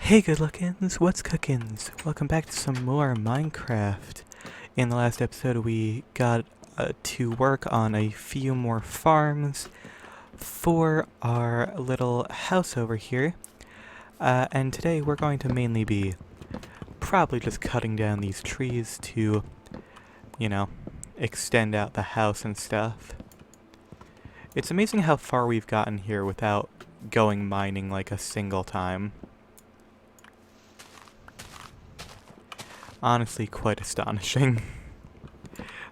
Hey good lookins, what's cookins? Welcome back to some more Minecraft. In the last episode we got to work on a few more farms for our little house over here. And today we're going to mainly be probably just cutting down these trees to, extend out the house and stuff. It's amazing how far we've gotten here without going mining like a single time. Honestly, quite astonishing.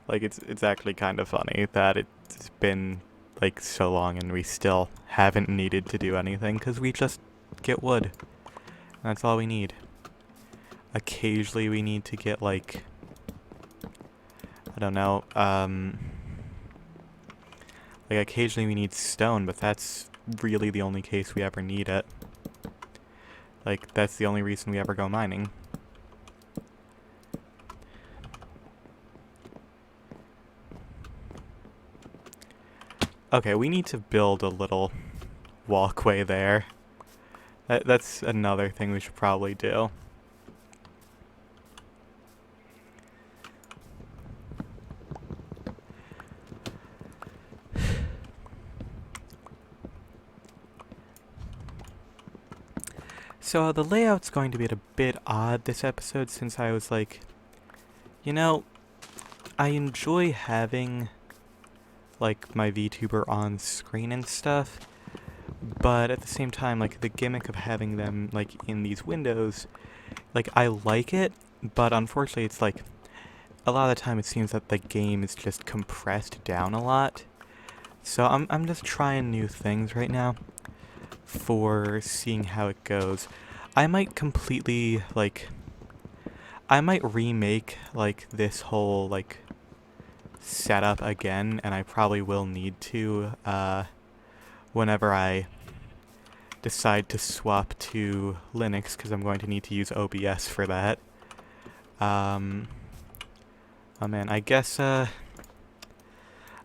Like, it's actually kind of funny that it's been, like, so long and we still haven't needed to do anything, because we just get wood. That's all we need. Occasionally we need to get, like, I don't know, like, occasionally we need stone, but that's really the only case we ever need it. Like, that's the only reason we ever go mining. Okay, we need to build a little walkway there. That's another thing we should probably do. So the layout's going to be a bit odd this episode since I was like, I enjoy having like my VTuber on screen and stuff, but at the same time, like, the gimmick of having them like in these windows, like, I like it, but unfortunately it's like a lot of the time it seems that the game is just compressed down a lot. So I'm just trying new things right now for seeing how it goes. I might completely, like, I might remake like this whole like setup again, and I probably will need to whenever I decide to swap to Linux, because I'm going to need to use OBS for that. Oh man, I guess I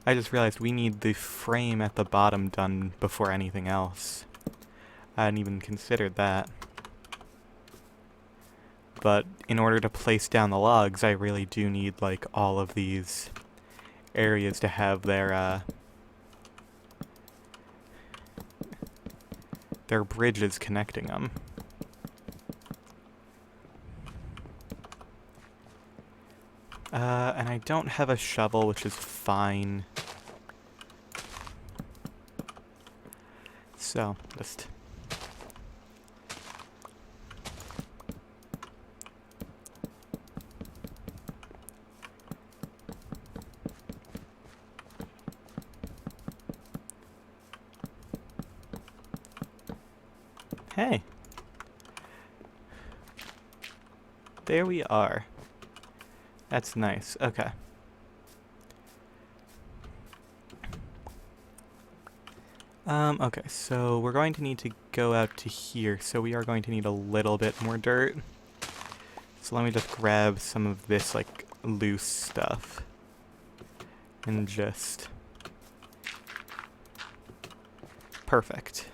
just realized we need the frame at the bottom done before anything else. I hadn't even considered that. But in order to place down the logs, I really do need like all of these areas to have their bridges connecting them. And I don't have a shovel, which is fine. So, just... Hey! There we are. That's nice. Okay. Okay, so we're going to need to go out to here, so we are going to need a little bit more dirt. So let me just grab some of this, like, loose stuff. And just... Perfect.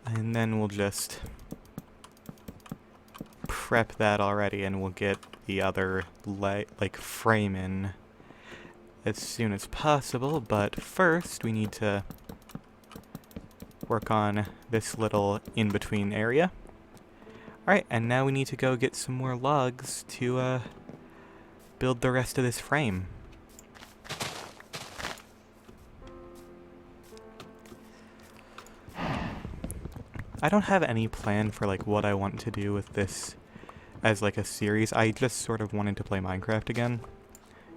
And then we'll just prep that already, and we'll get the other like frame in as soon as possible. But first we need to work on this little in-between area. Alright, and now we need to go get some more logs to build the rest of this frame. I don't have any plan for like what I want to do with this as like a series. I just sort of wanted to play Minecraft again,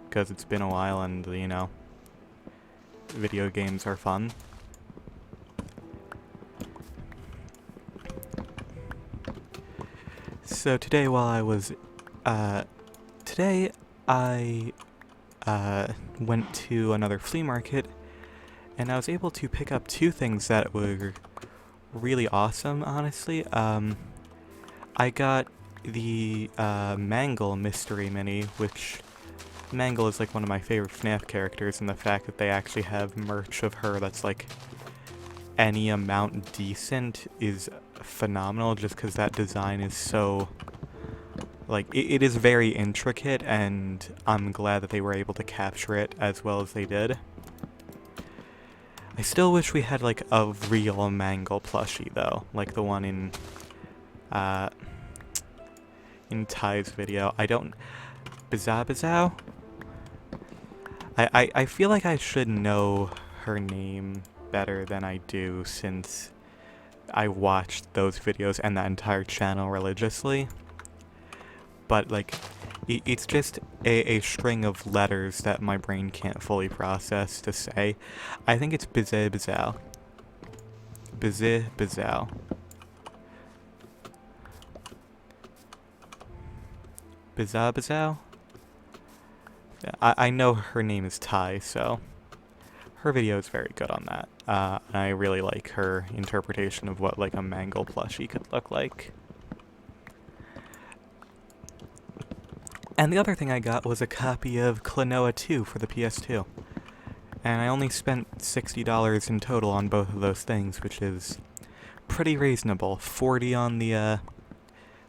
because it's been a while and, video games are fun. So today while I was, today I went to another flea market, and I was able to pick up two things that were really awesome, honestly. I got the Mangle mystery mini, which Mangle is like one of my favorite FNAF characters, and the fact that they actually have merch of her that's like any amount decent is phenomenal, just because that design is so, like, it is very intricate, and I'm glad that they were able to capture it as well as they did. I still wish we had, like, a real Mangle plushie, though, like the one in Ty's video. I don't... Bizabizow? I feel like I should know her name better than I do, since I watched those videos and that entire channel religiously. But, like, it's just a string of letters that my brain can't fully process to say. I think it's Bizabizow. Bizabizow. Bizabizow? I know her name is Ty, so her video is very good on that. And I really like her interpretation of what, like, a Mangle plushie could look like. And the other thing I got was a copy of Klonoa 2 for the PS2. And I only spent $60 in total on both of those things, which is pretty reasonable. 40 on the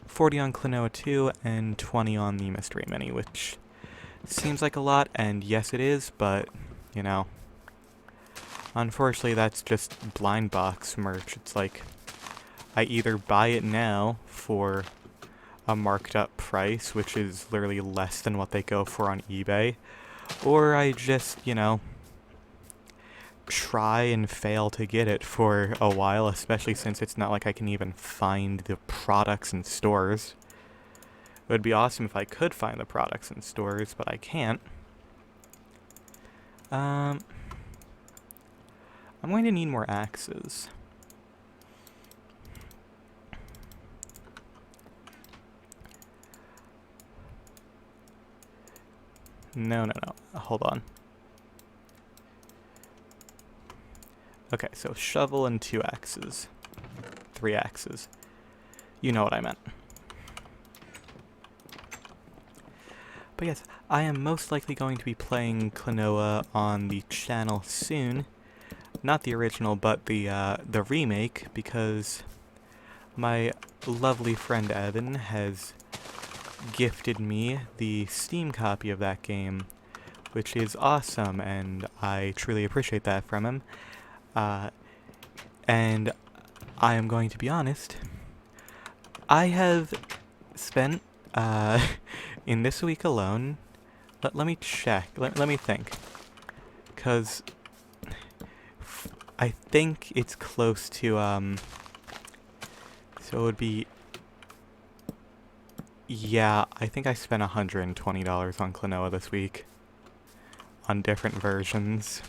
40 on Klonoa 2 and 20 on the Mystery Mini, which seems like a lot, and yes it is, but, you know, unfortunately that's just blind box merch. It's like, I either buy it now for a marked up price, which is literally less than what they go for on eBay, or I just, you know, try and fail to get it for a while, especially since it's not like I can even find the products in stores. It would be awesome if I could find the products in stores, but I can't. I'm going to need more axes. No. Hold on. Okay, so shovel and 2 axes. 3 axes. You know what I meant. But yes, I am most likely going to be playing Klonoa on the channel soon. Not the original, but the remake, because my lovely friend Evan has gifted me the Steam copy of that game, which is awesome, and I truly appreciate that from him. And I am going to be honest, I have spent, in this week alone, let me check, let me think, because I think it's close to, so it would be, yeah, I think I spent $120 on Klonoa this week, on different versions,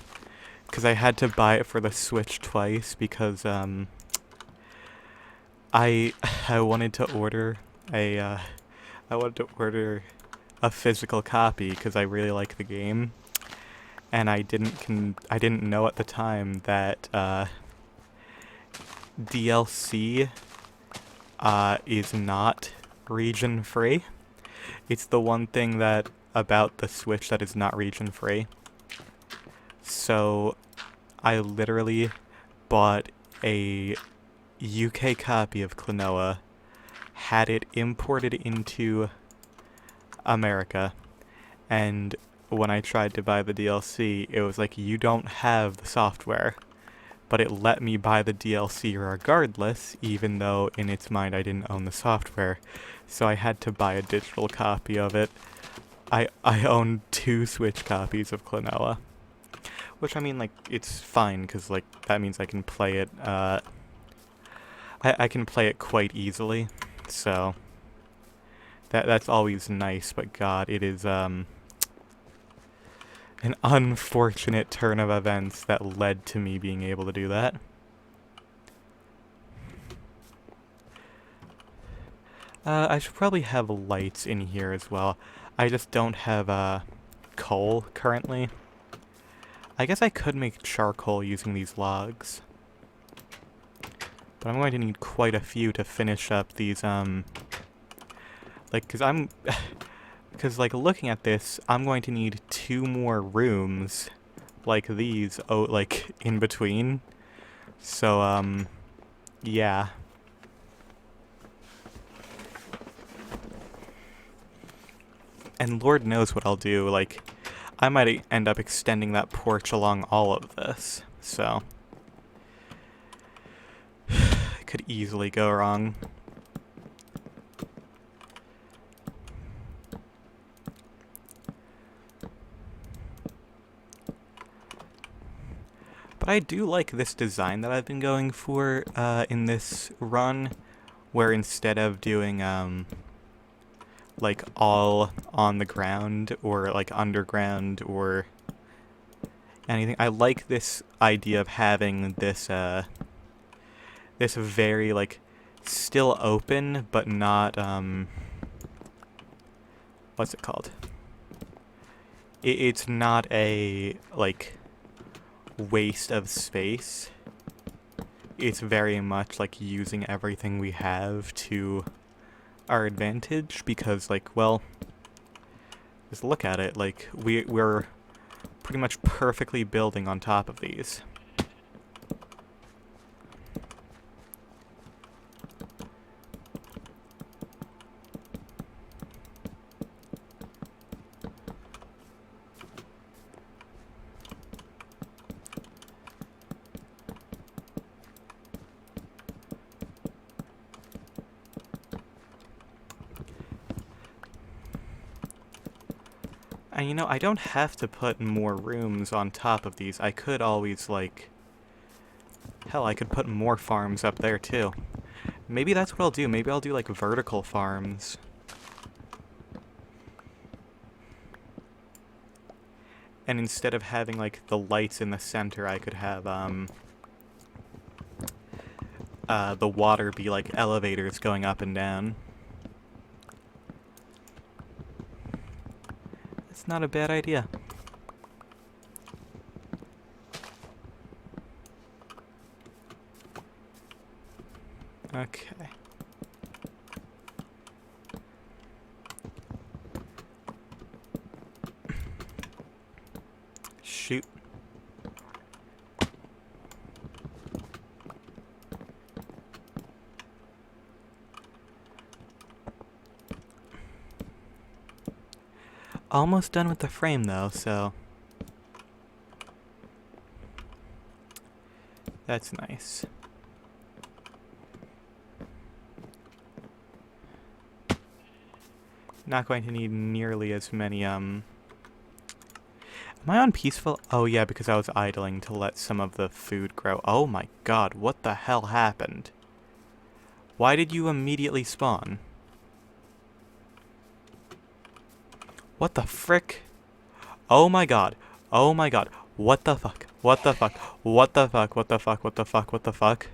because I had to buy it for the Switch twice, because, I wanted to order a physical copy, because I really like the game, and I didn't know at the time that, DLC, is not region free. It's the one thing that about the Switch that is not region free. So I literally bought a UK copy of Klonoa, had it imported into America, and when I tried to buy the DLC, it was like, you don't have the software. But it let me buy the DLC regardless, even though in its mind I didn't own the software. So I had to buy a digital copy of it. I own 2 Switch copies of Klonoa. Which, I mean, like, it's fine, because, like, that means I can play it, I can play it quite easily. So, that's always nice, but God, it is, an unfortunate turn of events that led to me being able to do that. I should probably have lights in here as well. I just don't have, coal currently. I guess I could make charcoal using these logs. But I'm going to need quite a few to finish up these, like, because, like, looking at this, I'm going to need 2 more rooms like these, like, in between, So, yeah. And Lord knows what I'll do, like, I might end up extending that porch along all of this, so it could easily go wrong. But I do like this design that I've been going for in this run, where instead of doing like all on the ground or like underground or anything, I like this idea of having this this very like still open but not what's it called? It's not a like waste of space. It's very much like using everything we have to our advantage because, like, well, just look at it. Like, we're pretty much perfectly building on top of these. And you know, I don't have to put more rooms on top of these. I could always, like... Hell, I could put more farms up there, too. Maybe that's what I'll do. Maybe I'll do, like, vertical farms. And instead of having, like, the lights in the center, I could have, the water be, like, elevators going up and down. It's not a bad idea. Okay. Shoot. Almost done with the frame though, so that's nice. Not going to need nearly as many, Am I on peaceful? Oh yeah, because I was idling to let some of the food grow. Oh my god, what the hell happened? Why did you immediately spawn? What the frick? Oh my god. Oh my god. What the fuck? What the fuck? What the fuck? What the fuck? What the fuck? What the fuck?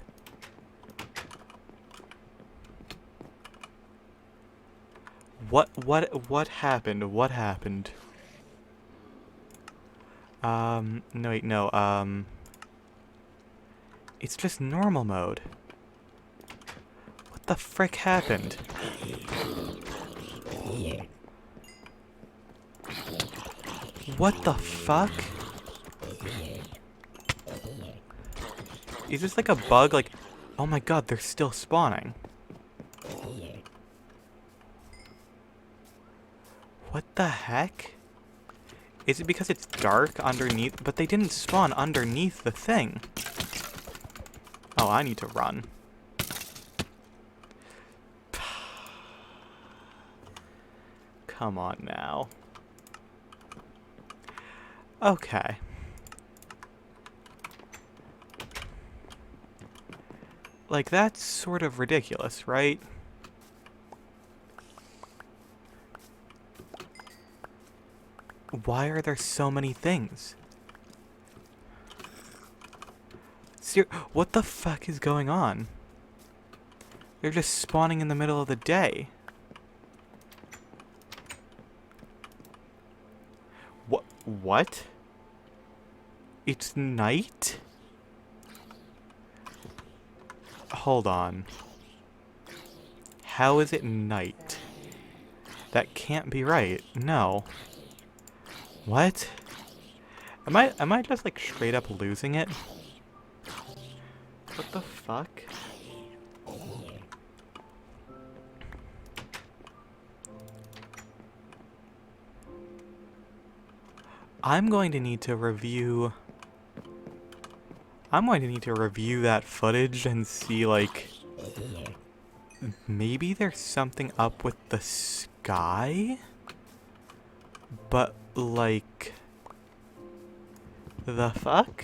What happened? What happened? No wait, no, it's just normal mode. What the frick happened? What the fuck? Is this like a bug? Like, oh my god, they're still spawning. What the heck? Is it because it's dark underneath? But they didn't spawn underneath the thing. Oh, I need to run. Come on now. Okay. Like, that's sort of ridiculous, right? Why are there so many things? What the fuck is going on? They're just spawning in the middle of the day. What? It's night? Hold on. How is it night? That can't be right. No. What? Am I just like straight up losing it? What the fuck? I'm going to need to review that footage and see, like, maybe there's something up with the sky? But, like, the fuck?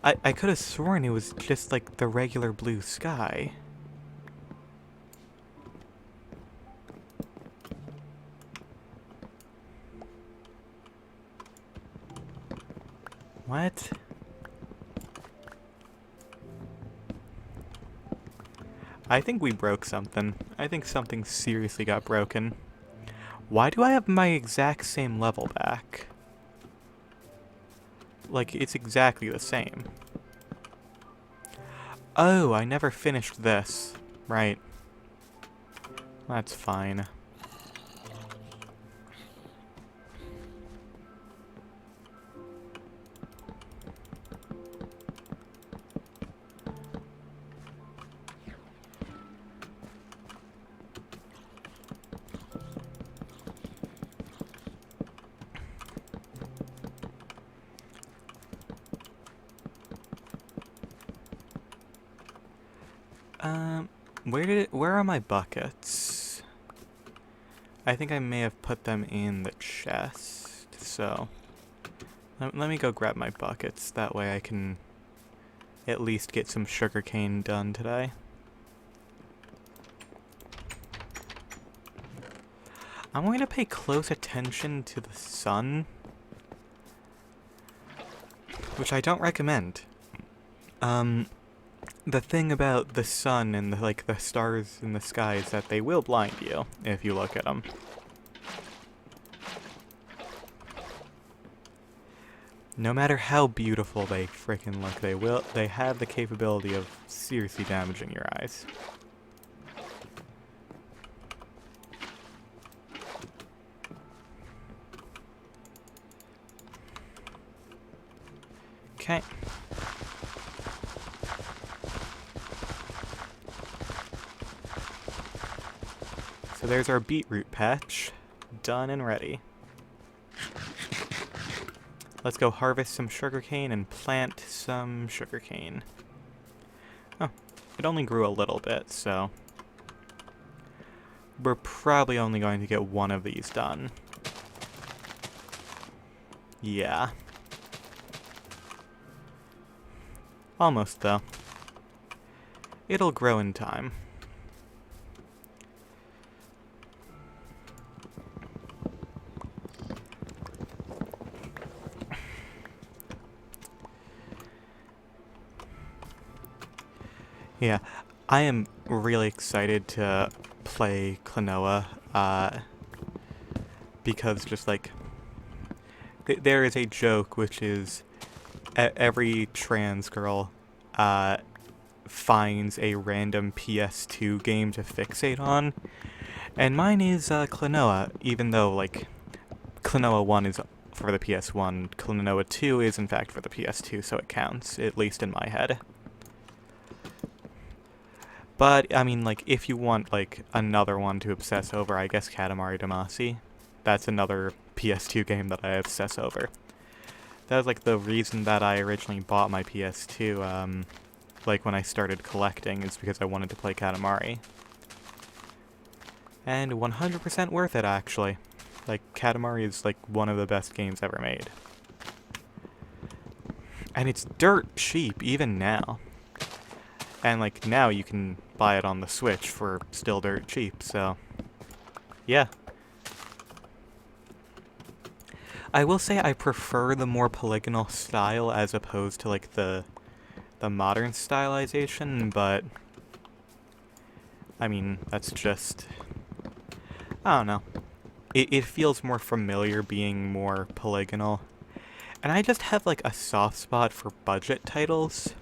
I could have sworn it was just, like, the regular blue sky. What? I think we broke something. I think something seriously got broken. Why do I have my exact same level back? Like, it's exactly the same. Oh, I never finished this. Right. That's fine. Where are my buckets? I think I may have put them in the chest, so let me go grab my buckets. That way I can at least get some sugarcane done today. I'm going to pay close attention to the sun, which I don't recommend. The thing about the sun and the stars in the sky is that they will blind you if you look at them. No matter how beautiful they frickin' look, they have the capability of seriously damaging your eyes. Okay. So there's our beetroot patch, done and ready. Let's go harvest some sugarcane and plant some sugarcane. Oh, it only grew a little bit, so we're probably only going to get one of these done. Yeah. Almost, though. It'll grow in time. Yeah, I am really excited to play Klonoa, because just like, there is a joke which is every trans girl finds a random PS2 game to fixate on, and mine is Klonoa, even though like Klonoa 1 is for the PS1, Klonoa 2 is in fact for the PS2, so it counts, at least in my head. But, I mean, like, if you want, like, another one to obsess over, I guess Katamari Damacy. That's another PS2 game that I obsess over. That was, like, the reason that I originally bought my PS2, like, when I started collecting, is because I wanted to play Katamari. And 100% worth it, actually. Like, Katamari is, like, one of the best games ever made. And it's dirt cheap, even now. And, like, now you can buy it on the Switch for still dirt cheap, so yeah. I will say I prefer the more polygonal style as opposed to, like, the modern stylization, but I mean, that's just, I don't know. It feels more familiar being more polygonal. And I just have, like, a soft spot for budget titles.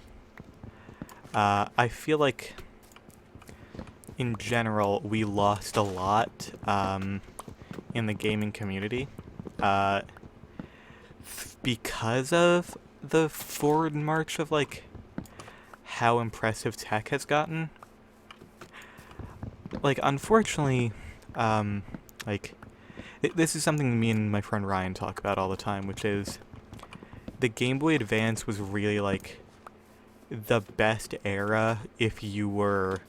I feel like, in general, we lost a lot in the gaming community because of the forward march of, like, how impressive tech has gotten. Like, unfortunately, like, this is something me and my friend Ryan talk about all the time, which is the Game Boy Advance was really, like, the best era if you were,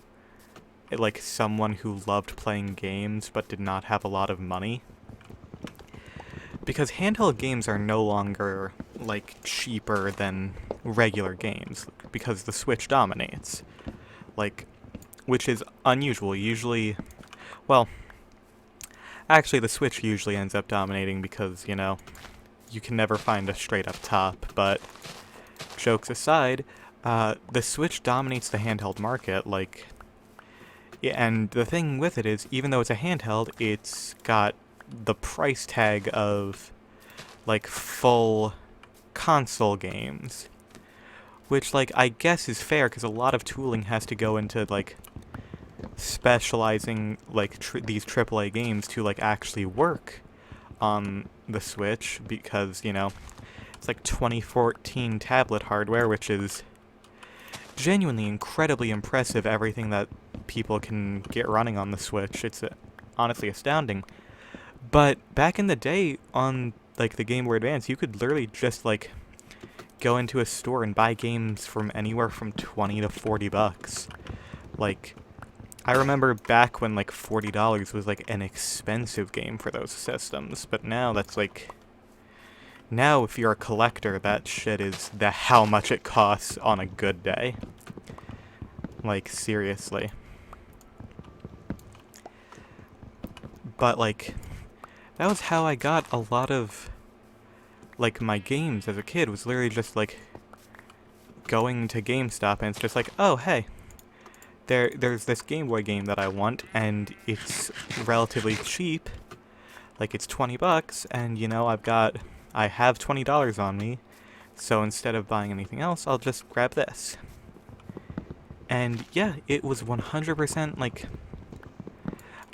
like, someone who loved playing games but did not have a lot of money. Because handheld games are no longer, like, cheaper than regular games, because the Switch dominates. Like, which is unusual. Usually, well, actually the Switch usually ends up dominating because, you know, you can never find a straight up top, but jokes aside, the Switch dominates the handheld market, like, and the thing with it is, even though it's a handheld, it's got the price tag of, like, full console games. Which, like, I guess is fair, because a lot of tooling has to go into, like, specializing, like, these AAA games to, like, actually work on the Switch, because, you know, it's, like, 2014 tablet hardware, which is genuinely incredibly impressive, everything that people can get running on the Switch. It's honestly astounding. But back in the day, on, like, the Game Boy Advance, you could literally just, like, go into a store and buy games from anywhere from 20 to 40 bucks. Like, I remember back when, like, $40 was, like, an expensive game for those systems, but now that's, like, now if you're a collector, that shit is how much it costs on a good day. Like, seriously. But, like, that was how I got a lot of, like, my games as a kid, was literally just, like, going to GameStop, and it's just like, oh, hey, there's this Game Boy game that I want, and it's relatively cheap, like, it's 20 bucks, and, you know, I have $20 on me, so instead of buying anything else, I'll just grab this. And, yeah, it was 100%, like,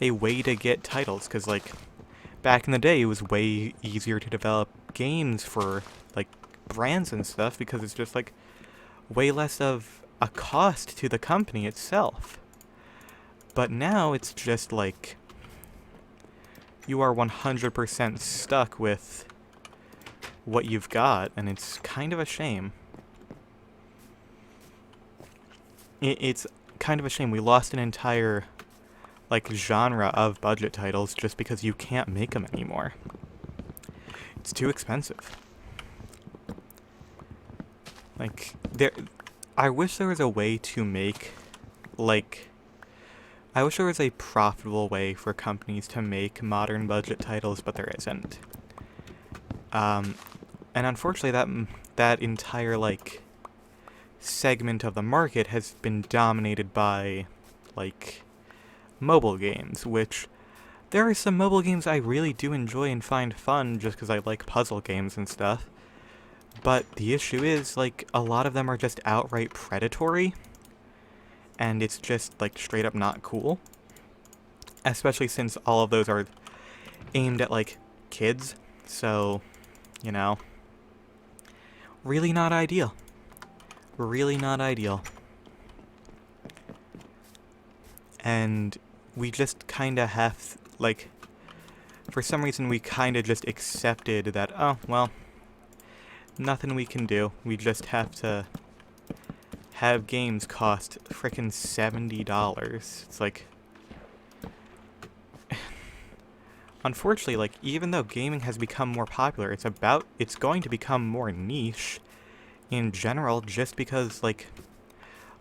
a way to get titles, because, like, back in the day, it was way easier to develop games for, like, brands and stuff, because it's just, like, way less of a cost to the company itself. But now it's just, like, you are 100% stuck with what you've got, and it's kind of a shame. It's kind of a shame. We lost an entire, like, genre of budget titles just because you can't make them anymore. It's too expensive. Like, I wish there was a way to make, like, I wish there was a profitable way for companies to make modern budget titles, but there isn't. And unfortunately, that entire, like, segment of the market has been dominated by, like, mobile games, which there are some mobile games I really do enjoy and find fun just because I like puzzle games and stuff. But the issue is, like, a lot of them are just outright predatory, and it's just, like, straight up not cool. Especially since all of those are aimed at, like, kids, so, you know, really not ideal. Really not ideal. And we just kinda have, like, for some reason we kinda just accepted that, oh, well, nothing we can do. We just have to have games cost frickin' $70. It's like, unfortunately, like, even though gaming has become more popular, it's going to become more niche in general, just because, like,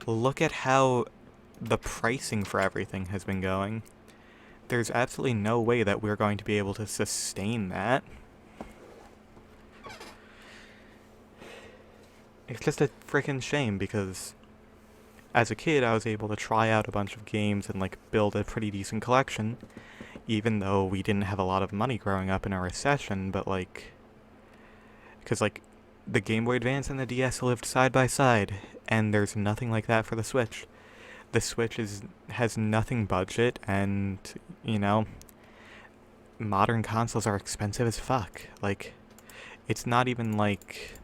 look at how the pricing for everything has been going. There's absolutely no way that we're going to be able to sustain that. It's just a frickin' shame, because as a kid, I was able to try out a bunch of games and, like, build a pretty decent collection, even though we didn't have a lot of money growing up in a recession, but, like, because, like, the Game Boy Advance and the DS lived side by side, and there's nothing like that for the Switch. The Switch has nothing budget, and, you know, modern consoles are expensive as fuck. Like, it's not even like,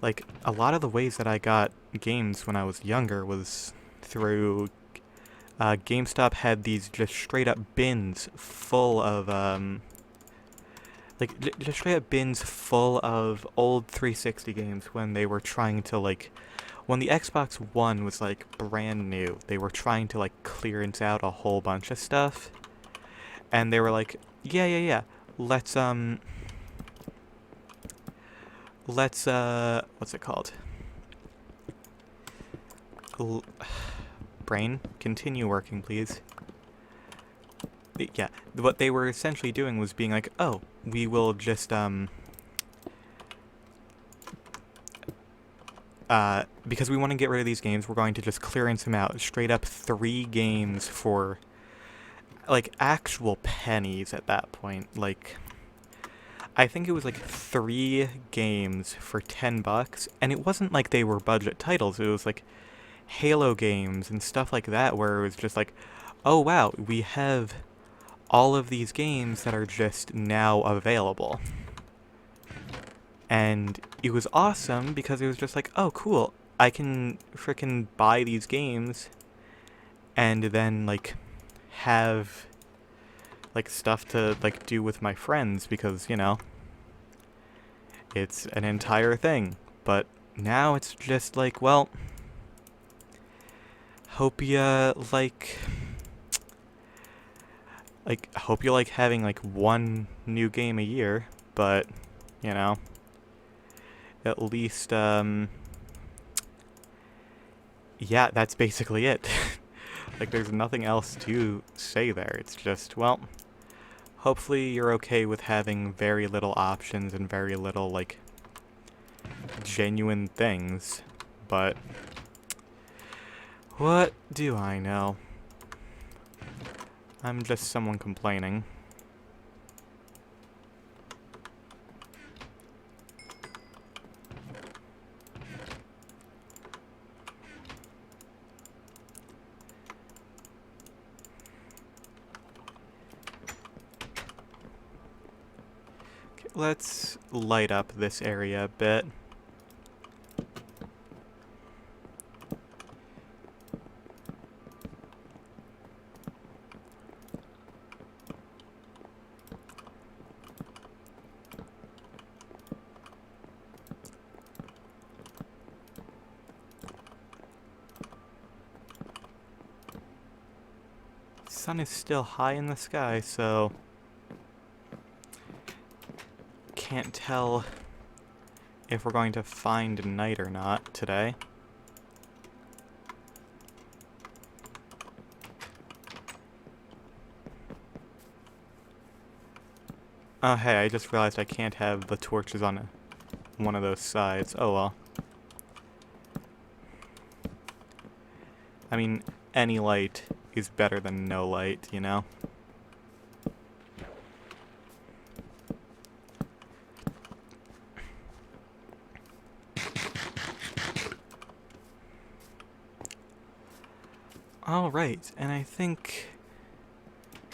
like, a lot of the ways that I got games when I was younger was through GameStop had these just straight up bins full of just straight up bins full of old 360 games when they were trying to when the Xbox One was like brand new. They were trying to like clearance out a whole bunch of stuff, and they were like, yeah, let's what's it called? Brain, continue working, please. Yeah, what they were essentially doing was being like, oh, we will just, because we want to get rid of these games, we're going to just clearance them out. Straight up 3 games for, like, actual pennies at that point. Like, I think it was like 3 games for $10, and it wasn't like they were budget titles. It was like Halo games and stuff like that, where it was just like, oh wow, we have all of these games that are just now available. And it was awesome because it was just like, oh cool, I can frickin' buy these games and then like have like stuff to like do with my friends because, you know, it's an entire thing. But now it's just like, well, hope you hope you like having like one new game a year, but you know, at least yeah, that's basically it. Like there's nothing else to say there. It's just, well, hopefully you're okay with having very little options and very little like genuine things, but what do I know? I'm just someone complaining. Okay, let's light up this area a bit. Sun is still high in the sky, so can't tell if we're going to find night or not today. Oh hey, I just realized I can't have the torches on one of those sides. Oh well. I mean, any light is better than no light, you know? Alright, and I think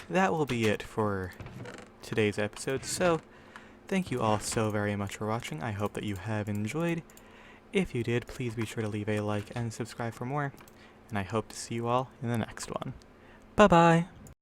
that will be it for today's episode, so thank you all so very much for watching. I hope that you have enjoyed. If you did, please be sure to leave a like and subscribe for more, and I hope to see you all in the next one. Bye-bye!